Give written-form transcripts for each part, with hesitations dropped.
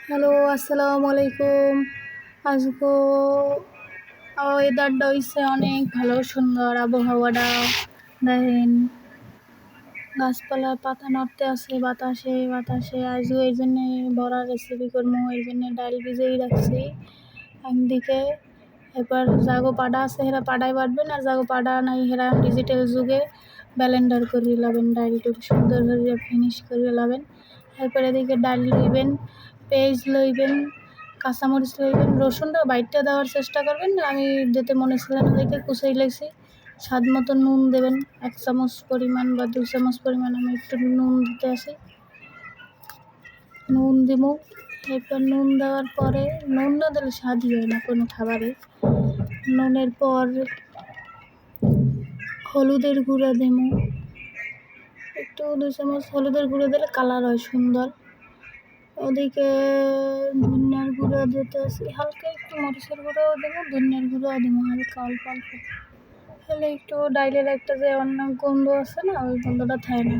Hello, আসসালামু আলাইকুম। আজকে ওয়েদারটা হইছে অনেক ভালো, সুন্দর আবহাওয়াটা। দেখেন গাছপালার পাতা নড়তে আছে বাতাসে বাতাসে। আজকে এই জন্যে বড়া রেসিপি করবো, এই জন্যে ডাল ভিজেই রাখছি একদিকে। এবার যাগো পাড়া আছে হেরা পাড়ায় বাটবেন, আর যাগো পাড়া নাই হেরা ডিজিটাল যুগে ব্লেন্ডার করে লাবেন, ডালটু সুন্দর করে ফিনিশ করে লাবেন। এরপরে এদিকে ডাল লইবেন, পেঁয়াজ লইবেন, কাঁচামরিচ লইবেন, রসুনটা বাইটটা দেওয়ার চেষ্টা করবেন। আমি যেতে মনে ছিল না দেখে কুচাই লাগছি। স্বাদ মতো নুন দেবেন, 1 চামচ পরিমাণ বা 2 চামচ পরিমাণ আমি একটু নুন দিতে আসি। নুন দিব। এরপর নুন দেওয়ার পরে, নুন না দিলে স্বাদই হয় না কোনো খাবারে। নুনের পর হলুদের গুঁড়া দেব, একটু 2 চামচ হলুদের গুঁড়ো দিলে কালার হয় সুন্দর। ওদিকে ধনিয়ার গুঁড়ো দিতে আসি হালকা, একটু মরিচের গুঁড়োও দেবো, ধনিয়ার গুঁড়োও দেবো হালকা অল্প অল্প। তাহলে একটু ডাইলের একটা যে অন্য গন্ধ আছে না, ওই গন্ধটা থাকে না।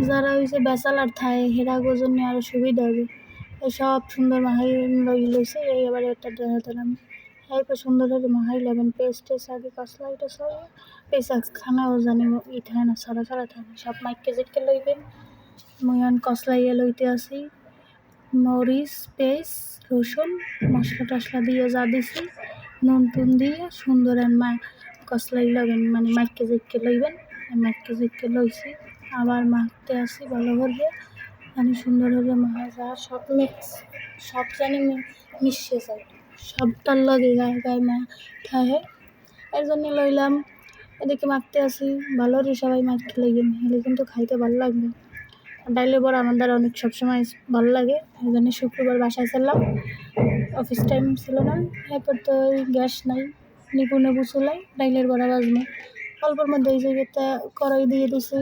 যারা হয়েছে বেচালার থাকে হেরাগোর জন্য আরও সুবিধা হবে। সব সুন্দর মাহাই লইছে, এই এবার একটা দিলাম। এরপর সুন্দর করে মাহাই নেবেন, পেস্ট আগে কসলা এটা সব পেঁচা খানাও জানি ই থাকে না, ছড়া ছড়া থাকে না, সব মাইকে জেটকে লইবেন। ময়ান কসলাইয়া লইতে আসি, মরিচ পেস্ট রসুন মশলা টশলা দিয়ে যা দিছি নুন টুন দিয়ে সুন্দর কসলাই লবেন, মানে মাইকে জেটকে লইবেন। মাইকে জেটকে লইছি, আবার মাখতে আসি ভালো করে, মানে সুন্দরভাবে মাখা যা সব মিক্স, সব জানি মিশে যায়, সবটার লগে গায়ে গায়ে খায়। এর জন্য লইলাম। এদিকে মাখতে আসি ভালো করে, সবাই মাখতে লাগবেন, হলে কিন্তু খাইতে ভালো লাগবে। ডাইলের বড়া আমার দ্বারা অনেক সবসময় ভালো লাগে, এই জন্য শুক্রবার বাসায় ছিলাম, অফিস টাইম ছিল না। এরপর তো গ্যাস নাই, নিপু নেবু চুলাই ডাইলের বড়া বাজবো অল্পের মধ্যে। এই জায়গাতে কড়াই দিয়ে দিছি,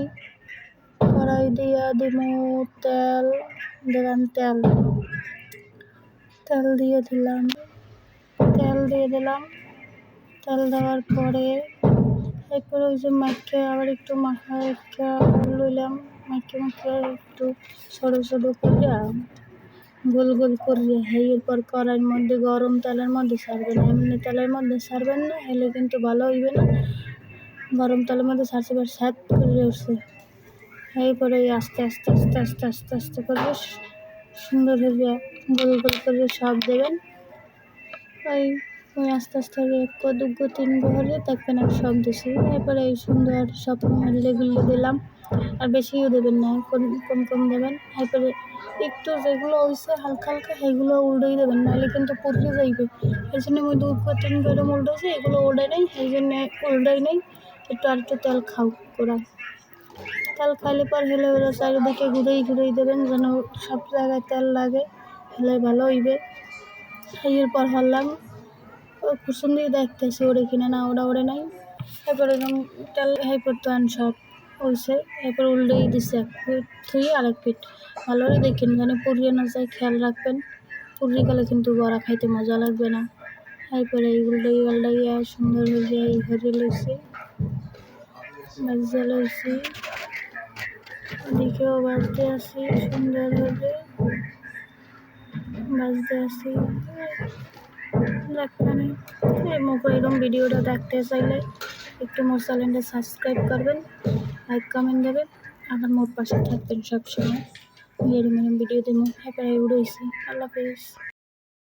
কড়াই দিয়ে দিব তেল, দিলাম তেল, তেল দিয়ে দিলাম, তেল দিয়ে দিলাম। তেল দেওয়ার পরে এরপরে ওই যে মাখে আবার একটু মাখা একটা লইলাম, মাখে মাখে একটু সরু সরু করে গোল গোল করিয়ে এরপর কড়াইয়ের মধ্যে গরম তেলের মধ্যে ছাড়বেন, এমনি তেলের মধ্যে ছাড়বেন না, হলে কিন্তু ভালো হইবে না। গরম তেলের মধ্যে ছাড়ছে এবার স্যাট করে উঠছে। এরপরে আস্তে আস্তে আস্তে আস্তে আস্তে আস্তে করে সুন্দর হয়ে গোল গোল করে সব দেবেন। ওই আস্তে আস্তে এক দুগো তিন ঘরে দেখবেন এক সব দিছি। এরপরে এই সুন্দর সব লেগুলো দিলাম, আর বেশিও দেবেন না, কম কম কম দেবেন। এরপরে একটু যেগুলো হয়েছে হালকা হালকা সেগুলো উল্টোই দেবেন, নাহলে কিন্তু পুড়ে যাইবে। এই জন্য আমি 2 3 ঘরে উল্টোছি, এগুলো ওড়ে নেই, এই জন্যে উল্টাই নেই। একটু আর একটু তেল খাও করা, তেল খাইলে পর হেলে ওরা চারিদিকে ঘুরেই ঘুরেই দেবেন, যেন সব জায়গায় তেল লাগে, হেলে ভালো হইবে। এরপর হলাম কুসুম দিয়ে দেখতেছি ওরে কিনা না, ওরে নাই। এরপরে তেল এরপর তো সব হয়েছে, এরপর উল্টেই দিছে, এক পিঠ থুই আর এক পিঠ ভালো করে দেখেন যেন পুড়িয়ে না যায়, খেয়াল রাখবেন। পুড়িয়ে গেলে কিন্তু বড়া খাইতে মজা লাগবে না। এরপরে এই উল্টাই পাল্টাইয়া সুন্দর হয়ে এই ঘরে লইছি, বাজিয়ে লইছি। এদিকেও বাজতে আসি সুন্দরভাবে, বাজতে আসি। দেখবেন এই মতো এরকম ভিডিওটা দেখতে চাইলে একটু মোর চ্যানেলটা সাবস্ক্রাইব করবেন, লাইক কমেন্ট দেবেন, আবার মোর পাশে থাকবেন সবসময়। এরকম ভিডিও দেবো। হ্যাঁ উড়েছি। আল্লাহ হাফেজ।